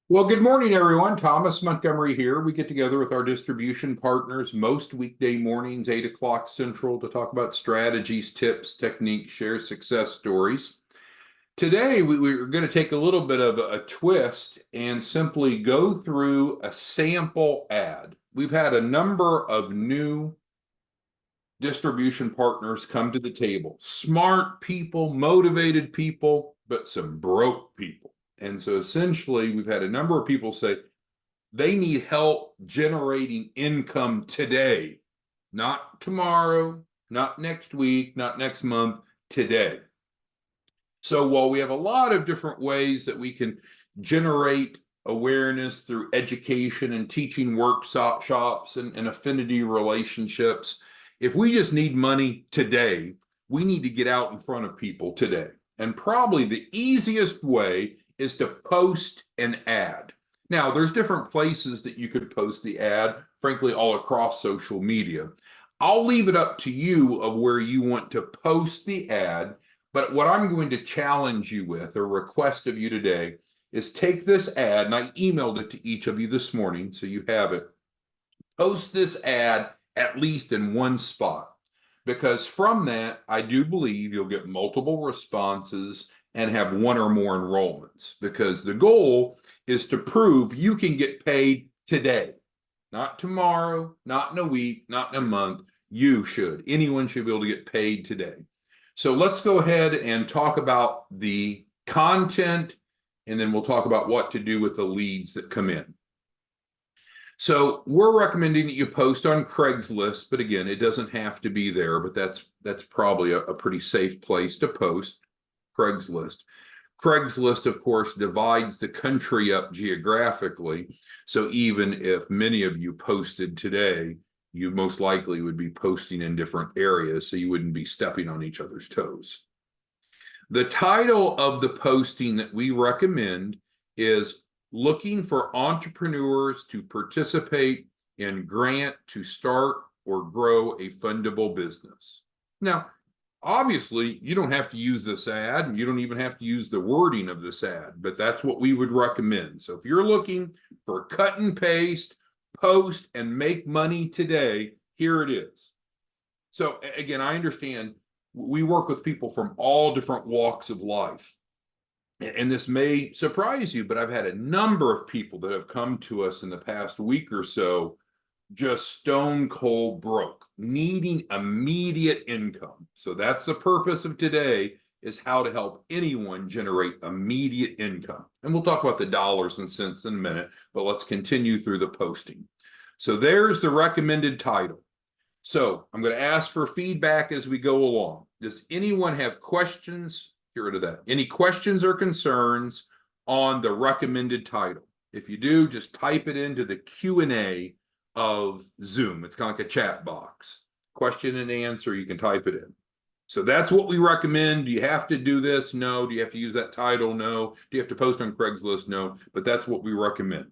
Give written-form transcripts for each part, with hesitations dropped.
Well, good morning, everyone. Thomas Montgomery here. We get together with our distribution partners most weekday mornings, 8 o'clock Central, to talk about strategies, tips, techniques, share success stories. Today, we're going to take a little bit of a twist and simply go through a sample ad. We've had a number of new distribution partners come to the table. Smart people, motivated people, but some broke people. And so essentially, we've had a number of people say they need help generating income today, not tomorrow, not next week, not next month, today. So while we have a lot of different ways that we can generate awareness through education and teaching workshops and affinity relationships, if we just need money today, we need to get out in front of people today. And probably the easiest way is to post an ad. Now, there's different places that you could post the ad, frankly, all across social media. I'll leave it up to you of where you want to post the ad. But what I'm going to challenge you with or request of you today is take this ad, and I emailed it to each of you this morning, so you have it. Post this ad at least in one spot, because from that, I do believe you'll get multiple responses and have one or more enrollments, because the goal is to prove you can get paid today, not tomorrow, not in a week, not in a month. You should. Anyone should be able to get paid today. So let's go ahead and talk about the content, and then we'll talk about what to do with the leads that come in. So we're recommending that you post on Craigslist, but again, it doesn't have to be there, but that's probably a pretty safe place to post, Craigslist. Craigslist, of course, divides the country up geographically. So even if many of you posted today, you most likely would be posting in different areas, so you wouldn't be stepping on each other's toes. The title of the posting that we recommend is looking for entrepreneurs to participate in grant to start or grow a fundable business. Now, obviously, you don't have to use this ad, and you don't even have to use the wording of this ad, but that's what we would recommend. So if you're looking for cut and paste, post, and make money today, here it is. So again, I understand we work with people from all different walks of life. And this may surprise you, but I've had a number of people that have come to us in the past week or so just stone cold broke, needing immediate income. So that's the purpose of today, is how to help anyone generate immediate income. And we'll talk about the dollars and cents in a minute, but let's continue through the posting. So there's the recommended title. So I'm going to ask for feedback as we go along. Does anyone have questions? Get rid of that. Any questions or concerns on the recommended title? If you do, just type it into the Q&A of Zoom. It's kind of like a chat box. Question and answer, you can type it in. So that's what we recommend. Do you have to do this? No. Do you have to use that title? No. Do you have to post on Craigslist? No. But that's what we recommend.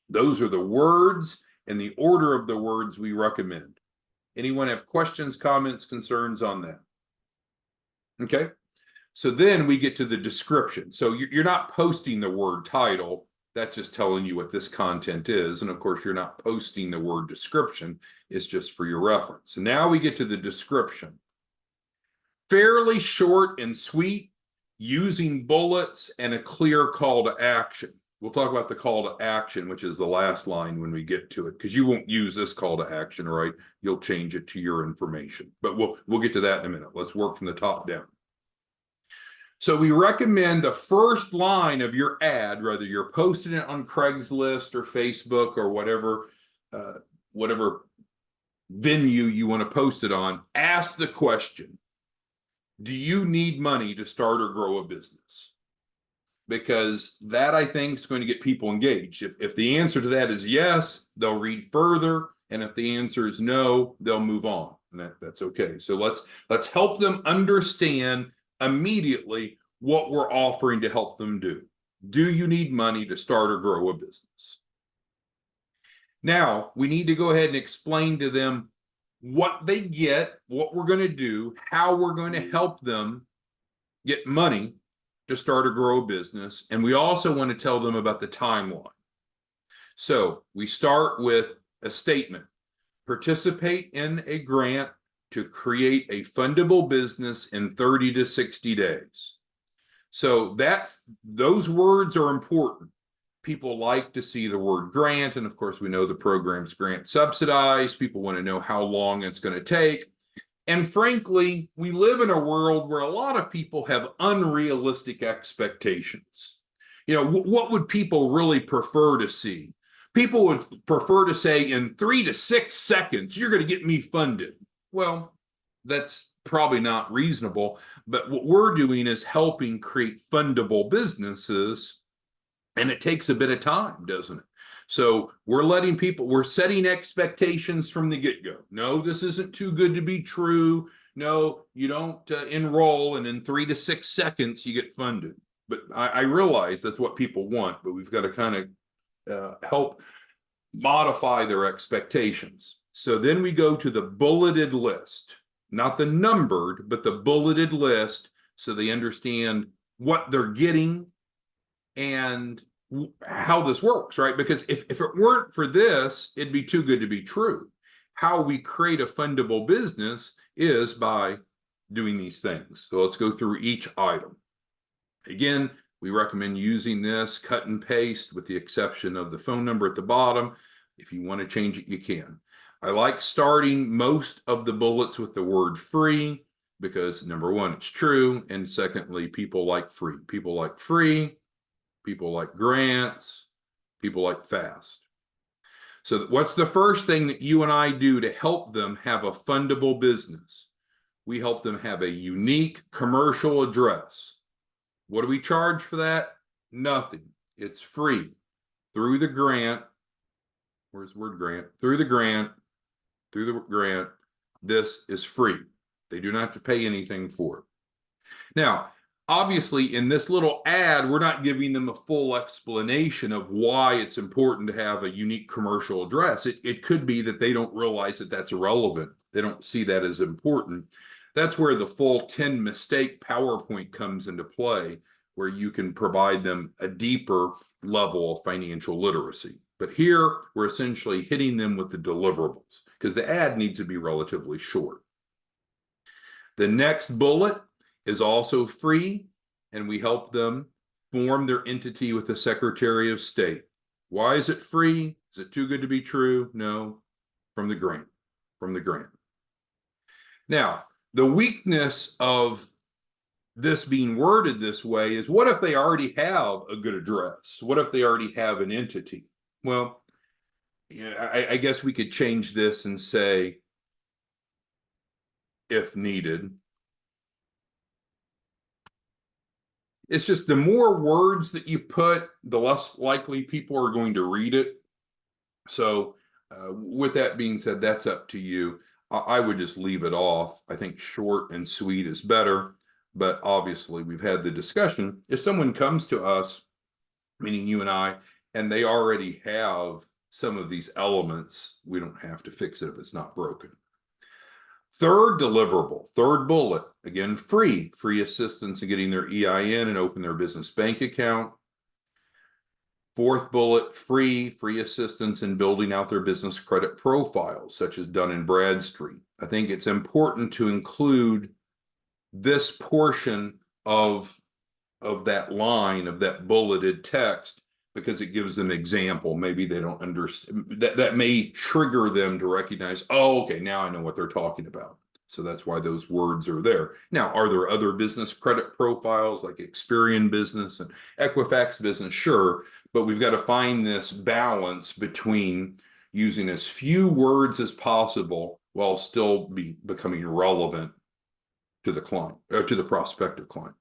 Those are the words and the order of the words we recommend. Anyone have questions, comments, concerns on that? Okay. So then we get to the description. So you're not posting the word title. That's just telling you what this content is. And of course, you're not posting the word description. It's just for your reference. And now we get to the description. Fairly short and sweet, using bullets and a clear call to action. We'll talk about the call to action, which is the last line when we get to it, because you won't use this call to action, right? You'll change it to your information. But we'll get to that in a minute. Let's work from the top down. So we recommend the first line of your ad, whether you're posting it on Craigslist or Facebook or whatever venue you want to post it on, ask the question, do you need money to start or grow a business? Because that, I think, is going to get people engaged. If the answer to that is yes, they'll read further. And if the answer is no, they'll move on. And that's okay. So let's help them understand immediately what we're offering to help them do. Do you need money to start or grow a business? Now, we need to go ahead and explain to them what they get, what we're going to do, how we're going to help them get money, to start or grow a business, and we also want to tell them about the timeline. So we start with a statement. Participate in a grant to create a fundable business in 30 to 60 days. So those words are important. People like to see the word grant, and of course we know the program's grant subsidized. People want to know how long it's going to take. And frankly, we live in a world where a lot of people have unrealistic expectations. What would people really prefer to see? People would prefer to say in 3 to 6 seconds, you're going to get me funded. Well, that's probably not reasonable, but what we're doing is helping create fundable businesses, and it takes a bit of time, doesn't it? So we're setting expectations from the get-go. No, this isn't too good to be true. No, you don't enroll and in 3 to 6 seconds you get funded. But I realize that's what people want, but we've got to kind of help modify their expectations. So then we go to the bulleted list, not the numbered, but the bulleted list, so they understand what they're getting and how this works, right? Because if it weren't for this, it'd be too good to be true. How we create a fundable business is by doing these things. So let's go through each item. Again, we recommend using this cut and paste with the exception of the phone number at the bottom. If you want to change it, you can. I like starting most of the bullets with the word free because number one, it's true. And secondly, people like free. People like free. People like grants. People like fast. So what's the first thing that you and I do to help them have a fundable business? We help them have a unique commercial address. What do we charge for that? Nothing. It's free. Through the grant, where's the word grant? Through the grant, this is free. They do not have to pay anything for it. Now, obviously, in this little ad, we're not giving them a full explanation of why it's important to have a unique commercial address. It could be that they don't realize that that's irrelevant. They don't see that as important. That's where the full 10 mistake PowerPoint comes into play, where you can provide them a deeper level of financial literacy. But here, we're essentially hitting them with the deliverables because the ad needs to be relatively short. The next bullet is also free, and we help them form their entity with the Secretary of State. Why is it free? Is it too good to be true? No, from the grant. Now, the weakness of this being worded this way is, what if they already have a good address? What if they already have an entity? Well, I guess we could change this and say, if needed. It's just the more words that you put, the less likely people are going to read it. So with that being said, that's up to you. I would just leave it off. I think short and sweet is better. But obviously, we've had the discussion. If someone comes to us, meaning you and I, and they already have some of these elements, we don't have to fix it if it's not broken. Third deliverable, third bullet, again, free assistance in getting their EIN and open their business bank account. Fourth bullet, free assistance in building out their business credit profiles, such as Dun & Bradstreet. I think it's important to include this portion of that line, of that bulleted text, because it gives them example. Maybe they don't understand. That may trigger them to recognize, oh, okay, now I know what they're talking about. So that's why those words are there. Now, are there other business credit profiles like Experian Business and Equifax Business? Sure, but we've got to find this balance between using as few words as possible while still becoming relevant to the client, or to the prospective client.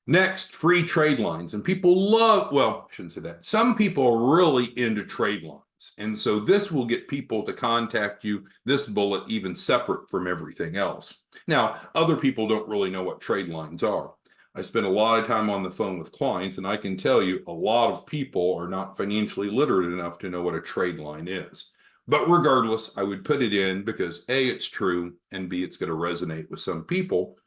Next, free trade lines. And people love, well, I shouldn't say that. Some people are really into trade lines. And so this will get people to contact you, this bullet, even separate from everything else. Now, other people don't really know what trade lines are. I spend a lot of time on the phone with clients, and I can tell you a lot of people are not financially literate enough to know what a trade line is. But regardless, I would put it in because A, it's true, and B, it's going to resonate with some people.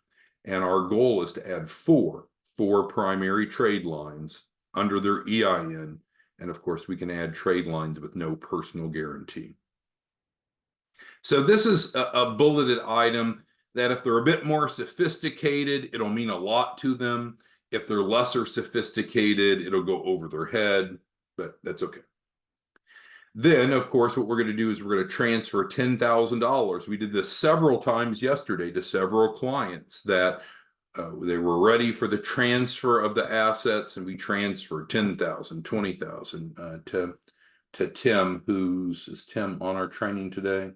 And our goal is to add 4 4 primary trade lines under their EIN. And of course, we can add trade lines with no personal guarantee. So this is a bulleted item that if they're a bit more sophisticated, it'll mean a lot to them. If they're lesser sophisticated, it'll go over their head, but that's okay. Then, of course, what we're going to do is we're going to transfer $10,000. We did this several times yesterday to several clients that they were ready for the transfer of the assets, and we transferred 10,000, 20,000 to Tim. Is Tim on our training today?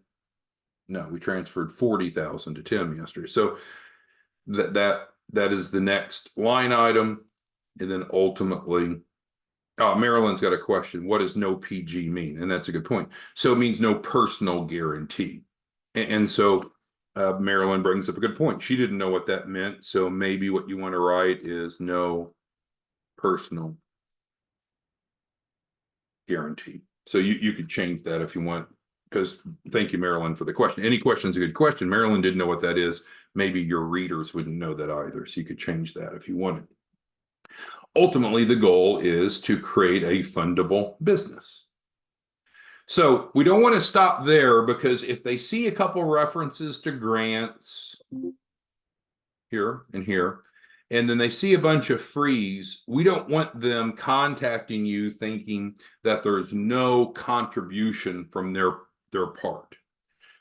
No, we transferred 40,000 to Tim yesterday. So that is the next line item, and then ultimately, Marilyn's got a question. What does no PG mean? And that's a good point. So it means no personal guarantee, and so. Marilyn brings up a good point. She didn't know what that meant. So maybe what you want to write is no personal guarantee. So you could change that if you want, because thank you, Marilyn, for the question. Any question is a good question. Marilyn didn't know what that is. Maybe your readers wouldn't know that either. So you could change that if you wanted. Ultimately, the goal is to create a fundable business. So we don't want to stop there, because if they see a couple references to grants here and here, and then they see a bunch of frees, we don't want them contacting you thinking that there's no contribution from their part.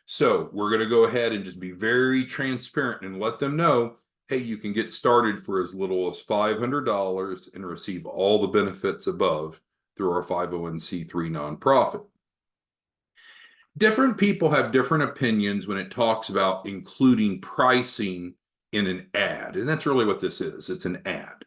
So we're going to go ahead and just be very transparent and let them know, hey, you can get started for as little as $500 and receive all the benefits above through our 501c3 nonprofit. Different people have different opinions when it talks about including pricing in an ad. And that's really what this is. It's an ad.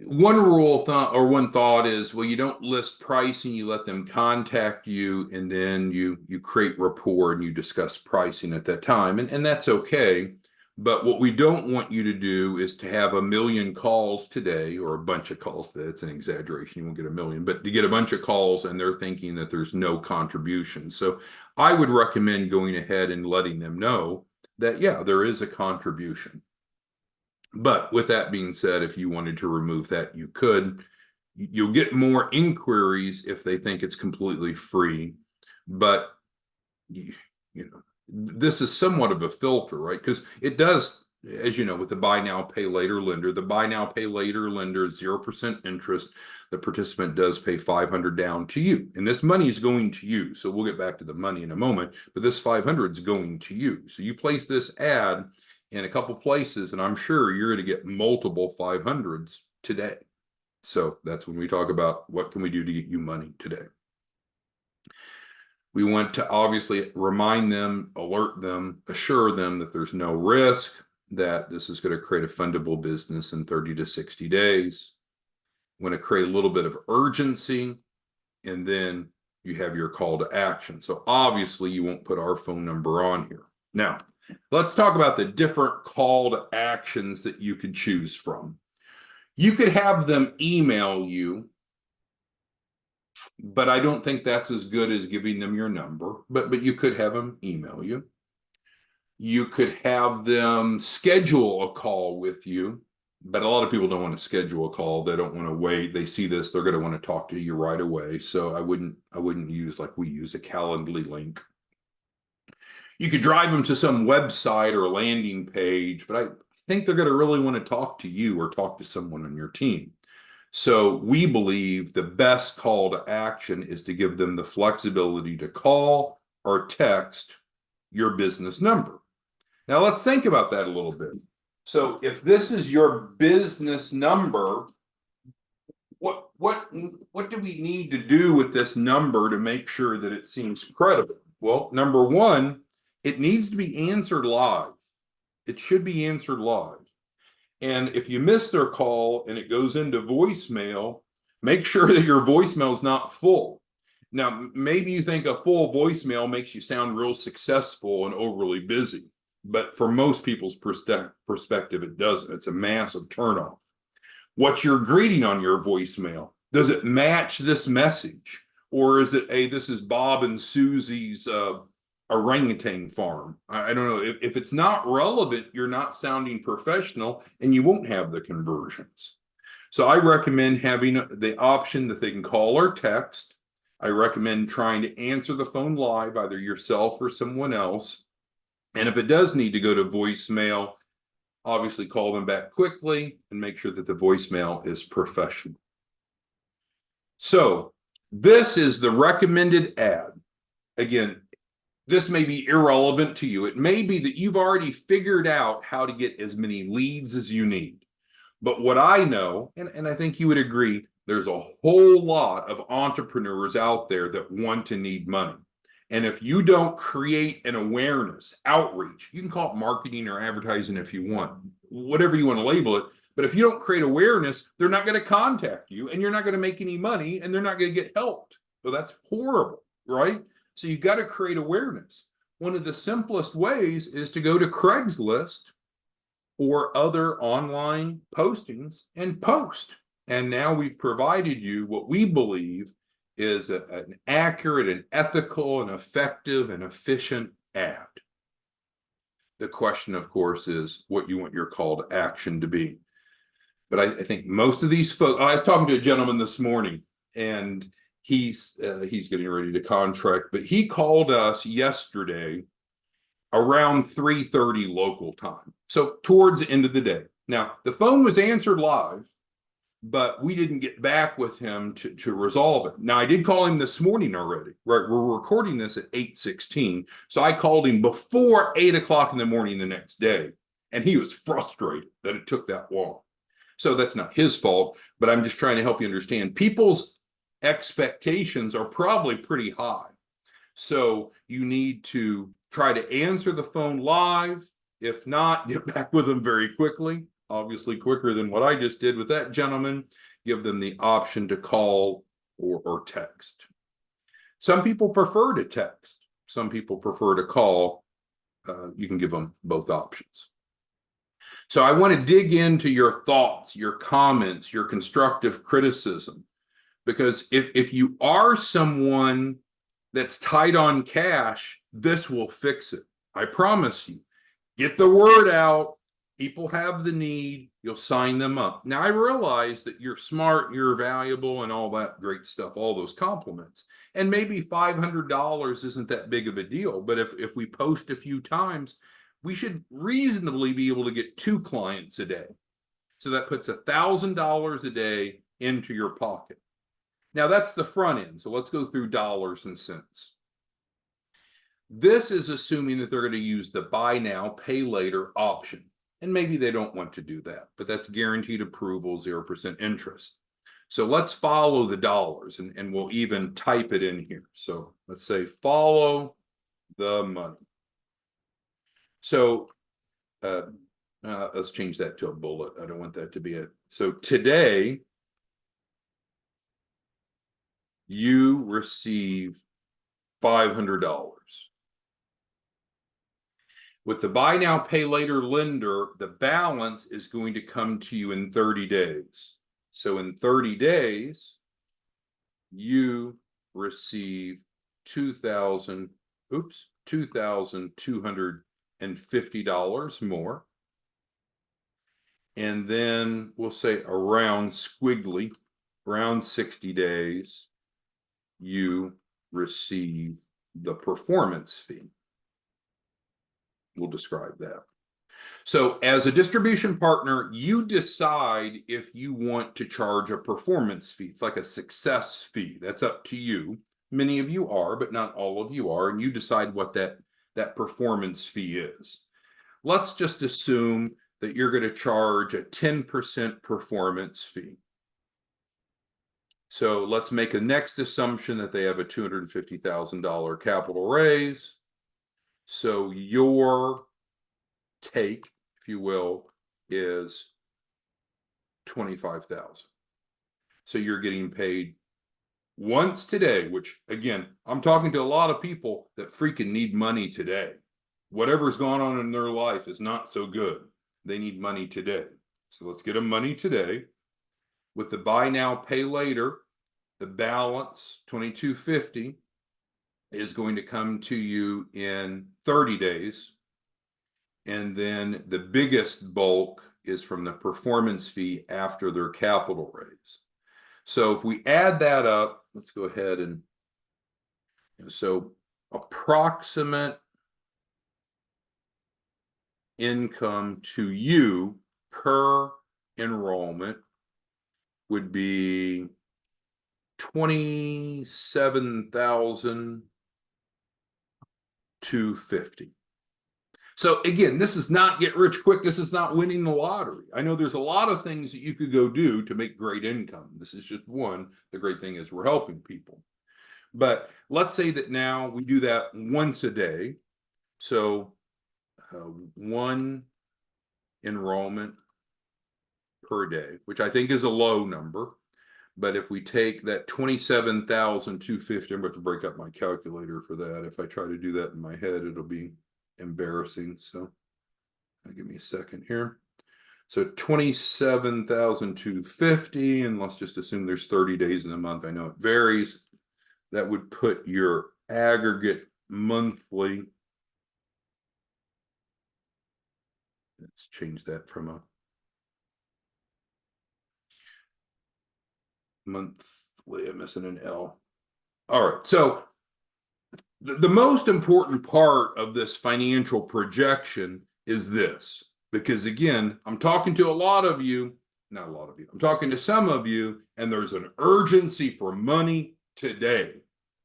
One rule of thumb, or one thought is, well, you don't list pricing, you let them contact you, and then you create rapport and you discuss pricing at that time. And that's okay. But what we don't want you to do is to have 1 million calls today, or a bunch of calls. That's an exaggeration. You won't get 1 million, but to get a bunch of calls and they're thinking that there's no contribution. So I would recommend going ahead and letting them know that, yeah, there is a contribution. But with that being said, if you wanted to remove that, you could. You'll get more inquiries if they think it's completely free. But, you know, this is somewhat of a filter, right? Because it does, as you know, with the buy now, pay later lender, the buy now, pay later lender is 0% interest. The participant does pay $500 down to you, and this money is going to you. So we'll get back to the money in a moment, but this $500 is going to you. So you place this ad in a couple places, and I'm sure you're going to get multiple 500s today. So that's when we talk about what can we do to get you money today. We want to obviously remind them, alert them, assure them that there's no risk, that this is going to create a fundable business in 30 to 60 days. We want to create a little bit of urgency, and then you have your call to action. So obviously you won't put our phone number on here. Now, let's talk about the different call to actions that you could choose from. You could have them email you, but I don't think that's as good as giving them your number, but you could have them email you. You could have them schedule a call with you, but a lot of people don't want to schedule a call. They don't want to wait. They see this, they're going to want to talk to you right away. So I wouldn't use, like we use, a Calendly link. You could drive them to some website or a landing page, but I think they're going to really want to talk to you or talk to someone on your team. So we believe the best call to action is to give them the flexibility to call or text your business number. Now let's think about that a little bit. So if this is your business number, what do we need to do with this number to make sure that it seems credible? Well, number one, it needs to be answered live. It should be answered live. And if you miss their call and it goes into voicemail, make sure that your voicemail is not full. Now, maybe you think a full voicemail makes you sound real successful and overly busy, but for most people's perspective, it doesn't. It's a massive turnoff. What's your greeting on your voicemail? Does it match this message? Or is it, hey, this is Bob and Susie's orangutan farm. I don't know if it's not relevant, you're not sounding professional and you won't have the conversions. So I recommend having the option that they can call or text. I recommend trying to answer the phone live, either yourself or someone else. And if it does need to go to voicemail, obviously call them back quickly and make sure that the voicemail is professional. So this is the recommended ad. Again, this may be irrelevant to you. It may be that you've already figured out how to get as many leads as you need. But what I know, and I think you would agree, there's a whole lot of entrepreneurs out there that want to need money. And if you don't create an awareness, outreach, you can call it marketing or advertising if you want, whatever you want to label it. But if you don't create awareness, they're not going to contact you and you're not going to make any money and they're not going to get helped. So that's horrible, right? So you've got to create awareness. One of the simplest ways is to go to Craigslist or other online postings and post. And now we've provided you what we believe is an accurate and ethical and effective and efficient ad. The question, of course, is what you want your call to action to be. But I think most of these folks, I was talking to a gentleman this morning, and he's getting ready to contract, but he called us yesterday around 3:30 local time. So towards the end of the day. Now, the phone was answered live, but we didn't get back with him to resolve it. Now, I did call him this morning already, right? We're recording this at 8:16. So I called him before 8 o'clock in the morning the next day, and he was frustrated that it took that long. So that's not his fault, but I'm just trying to help you understand. People's expectations are probably pretty high. So you need to try to answer the phone live. If not, get back with them very quickly, obviously quicker than what I just did with that gentleman. Give them the option to call or text. Some people prefer to text. Some people prefer to call. You can give them both options. So I want to dig into your thoughts, your comments, your constructive criticism, because if you are someone that's tight on cash, this will fix it. I promise you. Get the word out. People have the need. You'll sign them up. Now, I realize that you're smart, you're valuable, and all that great stuff, all those compliments. And maybe $500 isn't that big of a deal. But if we post a few times, we should reasonably be able to get 2 clients a day. So that puts $1,000 a day into your pocket. Now, that's the front end. So let's go through dollars and cents. This is assuming that they're going to use the buy now, pay later option. And maybe they don't want to do that, but that's guaranteed approval, 0% interest. So let's follow the dollars, and we'll even type it in here. So let's say follow the money. So let's change that to a bullet. I don't want that to be it. So today, you receive $500. With the buy now, pay later lender, the balance is going to come to you in 30 days. So in 30 days, you receive $2,250 more. And then we'll say around squiggly, around 60 days, you receive the performance fee. We'll describe that. So as a distribution partner, you decide if you want to charge a performance fee. It's like a success fee. That's up to you. Many of you are, but not all of you are. And you decide what that performance fee is. Let's just assume that you're going to charge a 10% performance fee. So let's make a next assumption that they have a $250,000 capital raise. So your take, if you will, is $25,000. So you're getting paid once today, which again, I'm talking to a lot of people that freaking need money today. Whatever's going on in their life is not so good. They need money today. So let's get them money today. With the buy now, pay later, the balance, $2,250. is going to come to you in 30 days. And then the biggest bulk is from the performance fee after their capital raise. So if we add that up, let's go ahead and so approximate income to you per enrollment would be $27,250. So again, this is not get rich quick. This is not winning the lottery. I know there's a lot of things that you could go do to make great income. This is just one. The great thing is we're helping people. But let's say that now we do that once a day. So one enrollment per day, which I think is a low number. But if we take that 27,250, I'm about to break up my calculator for that. If I try to do that in my head, it'll be embarrassing. So give me a second here. So 27,250, and let's just assume there's 30 days in a month. I know it varies. That would put your aggregate monthly. Let's change that from a monthly. I'm missing an L. All right. So the most important part of this financial projection is this, because again, I'm talking to a lot of you, not a lot of you, I'm talking to some of you, and there's an urgency for money today.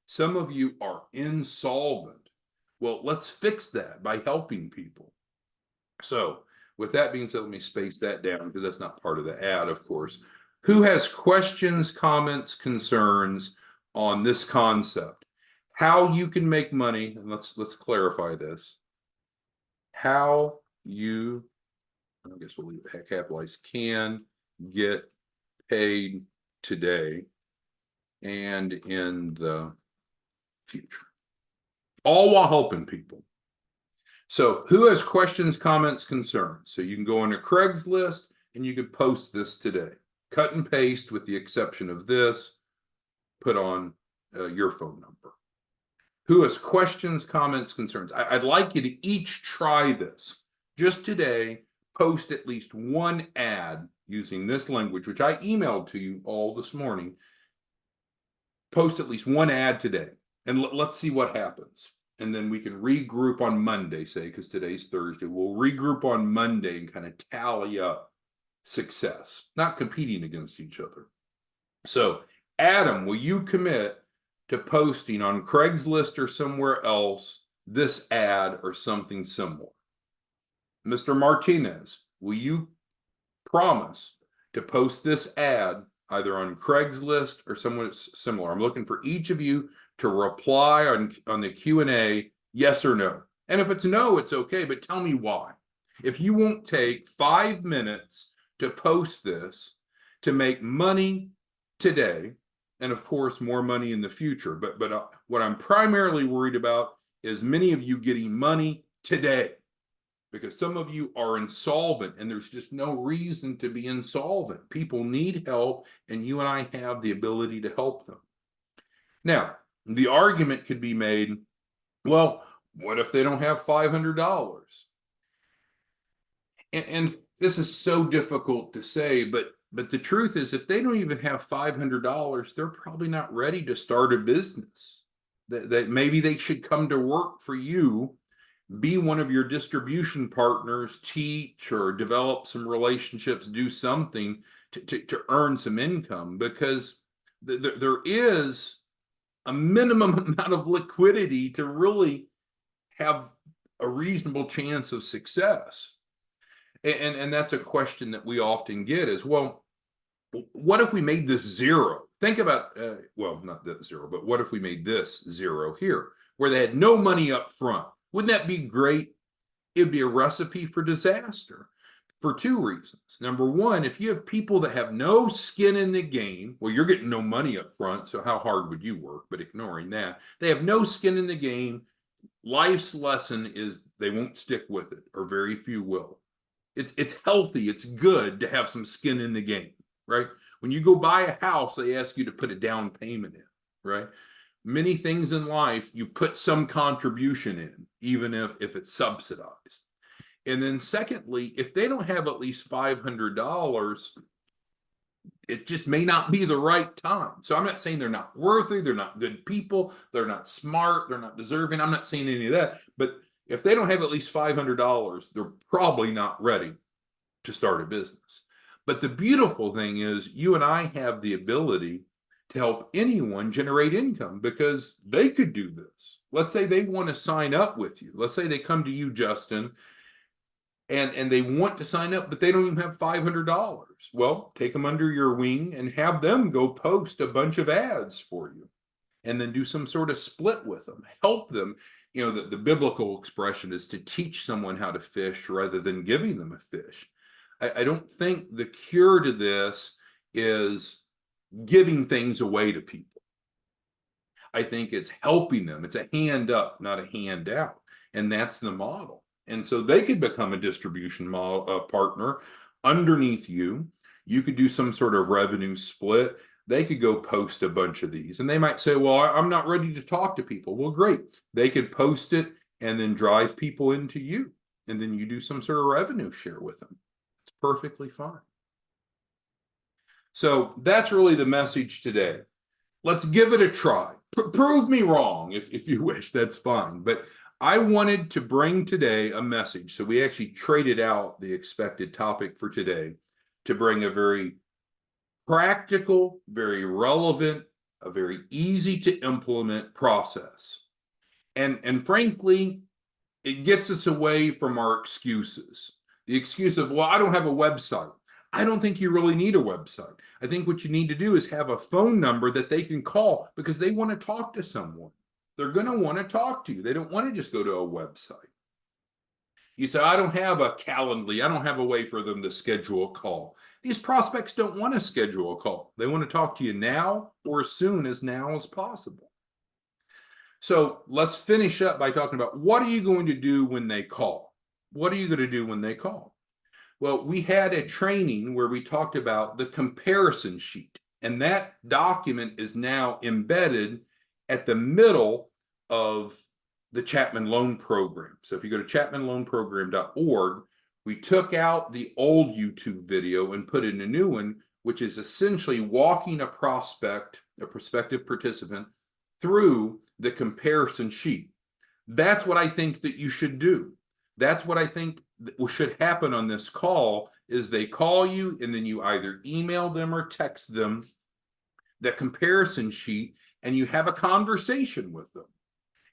Some of you are insolvent. Well, let's fix that by helping people. So with that being said, let me space that down because that's not part of the ad, of course. Who has questions, comments, concerns on this concept? How you can make money, and let's clarify this. How you, I guess we'll leave it capitalized, can get paid today and in the future, all while helping people. So who has questions, comments, concerns? So you can go on to Craigslist and you can post this today. Cut and paste with the exception of this, put on your phone number. Who has questions, comments, concerns? I'd like you to each try this. Just today, post at least one ad using this language, which I emailed to you all this morning. Post at least one ad today, and let's see what happens. And then we can regroup on Monday, say, because today's Thursday. We'll regroup on Monday and kind of tally up success, not competing against each other. So, Adam, will you commit to posting on Craigslist or somewhere else this ad or something similar? Mr. Martinez, will you promise to post this ad either on Craigslist or somewhere similar? I'm looking for each of you to reply on the Q&A, yes or no. And if it's no, it's okay, but tell me why. If you won't take 5 minutes to post this to make money today, and of course, more money in the future. But what I'm primarily worried about is many of you getting money today, because some of you are insolvent and there's just no reason to be insolvent. People need help, and you and I have the ability to help them. Now, the argument could be made, well, what if they don't have $500? And this is so difficult to say, but the truth is, if they don't even have $500, they're probably not ready to start a business. That maybe they should come to work for you, be one of your distribution partners, teach or develop some relationships, do something to earn some income, because there is a minimum amount of liquidity to really have a reasonable chance of success. And that's a question that we often get is, well, what if we made this zero? Think about, well, not that zero, but what if we made this zero here, where they had no money up front? Wouldn't that be great? It would be a recipe for disaster for two reasons. Number one, if you have people that have no skin in the game, well, you're getting no money up front, so how hard would you work? But ignoring that, they have no skin in the game. Life's lesson is they won't stick with it, or very few will. It's healthy, it's good to have some skin in the game, right? When you go buy a house, they ask you to put a down payment in, right? many things in life, you put some contribution in, even if it's subsidized. And then secondly, if they don't have at least $500, it just may not be the right time. So I'm not saying they're not worthy, they're not good people, they're not smart, they're not deserving. I'm not saying any of that. But if they don't have at least $500, they're probably not ready to start a business. But the beautiful thing is, you and I have the ability to help anyone generate income, because they could do this. Let's say they want to sign up with you. Let's say they come to you, Justin, and they want to sign up, but they don't even have $500. Well, take them under your wing and have them go post a bunch of ads for you, and then do some sort of split with them. Help them. You know, the biblical expression is to teach someone how to fish rather than giving them a fish. I don't think the cure to this is giving things away to people. I think it's helping them. It's a hand up, not a hand out. And that's the model. And so they could become a distribution model, partner underneath you. You could do some sort of revenue split. They could go post a bunch of these. And they might say, well, I'm not ready to talk to people. Well, great. They could post it and then drive people into you. And then you do some sort of revenue share with them. It's perfectly fine. So that's really the message today. Let's give it a try. Prove me wrong if you wish, that's fine. But I wanted to bring today a message. So we actually traded out the expected topic for today to bring a very practical, very relevant, a very easy to implement process. And frankly, it gets us away from our excuses. The excuse of, well, I don't have a website. I don't think you really need a website. I think what you need to do is have a phone number that they can call, because they want to talk to someone. They're going to want to talk to you. They don't want to just go to a website. You say, I don't have a Calendly. I don't have a way for them to schedule a call. These prospects don't want to schedule a call. They want to talk to you now, or as soon as now as possible. So let's finish up by talking about, what are you going to do when they call? What are you going to do when they call? Well, we had a training where we talked about the comparison sheet, and that document is now embedded at the middle of the Chapman Loan Program. So if you go to chapmanloanprogram.org, we took out the old YouTube video and put in a new one, which is essentially walking a prospective participant through the comparison sheet. That's what I think that you should do. That's what I think should happen on this call, is they call you and then you either email them or text them the comparison sheet, and you have a conversation with them.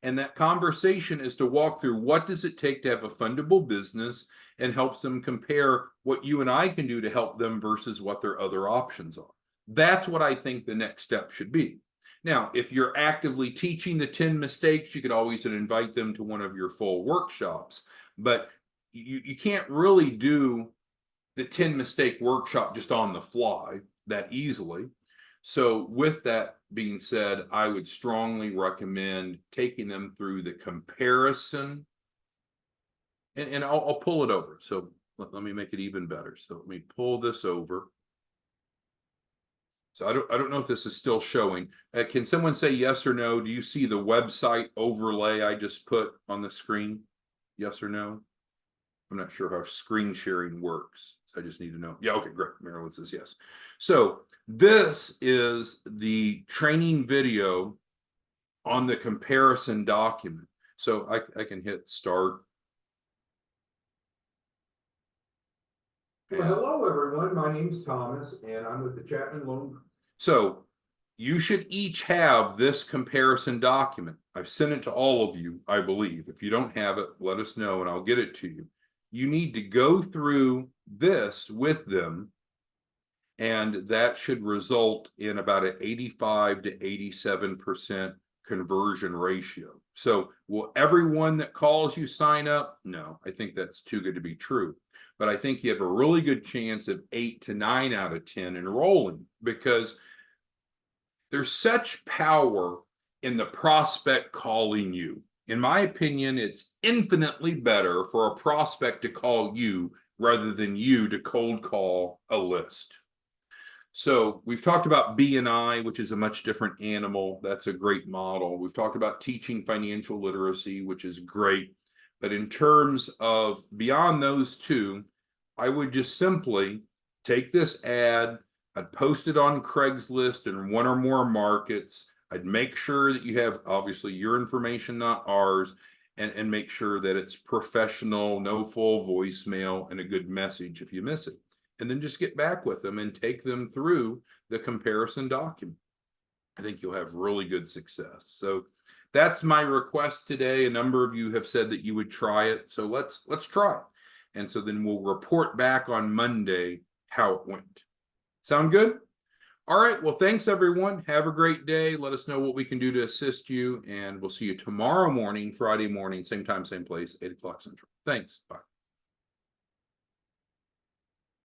And that conversation is to walk through, what does it take to have a fundable business, and helps them compare what you and I can do to help them versus what their other options are. That's what I think the next step should be. Now, if you're actively teaching the 10 mistakes, you could always invite them to one of your full workshops. But you can't really do the 10 mistake workshop just on the fly that easily. So with that being said, I would strongly recommend taking them through the comparison. And I'll pull it over. So let me make it even better. So let me pull this over. So I don't know if this is still showing. Can someone say yes or no? Do you see the website overlay I just put on the screen? Yes or no? I'm not sure how screen sharing works, so I just need to know. Yeah, okay, great. Marilyn says yes. So this is the training video on the comparison document. So I can hit start. Well, hello, everyone. My name's Thomas, and I'm with the Chapman Loan. So you should each have this comparison document. I've sent it to all of you, I believe. If you don't have it, let us know, and I'll get it to you. You need to go through this with them, and that should result in about an 85 to 87% conversion ratio. So will everyone that calls you sign up? No, I think that's too good to be true. But I think you have a really good chance of 8 to 9 out of 10 enrolling, because there's such power in the prospect calling you. In my opinion, it's infinitely better for a prospect to call you rather than you to cold call a list. So we've talked about BNI, which is a much different animal. That's a great model. We've talked about teaching financial literacy, which is great. But in terms of beyond those two, I would just simply take this ad, I'd post it on Craigslist in one or more markets. I'd make sure that you have obviously your information, not ours, and make sure that it's professional, no full voicemail, and a good message if you miss it. And then just get back with them and take them through the comparison document. I think you'll have really good success. So that's my request today. A number of you have said that you would try it. So let's try it. And so then we'll report back on Monday how it went. Sound good? All right. Well, thanks everyone. Have a great day. Let us know what we can do to assist you. And we'll see you tomorrow morning, Friday morning, same time, same place, 8 o'clock Central. Thanks. Bye.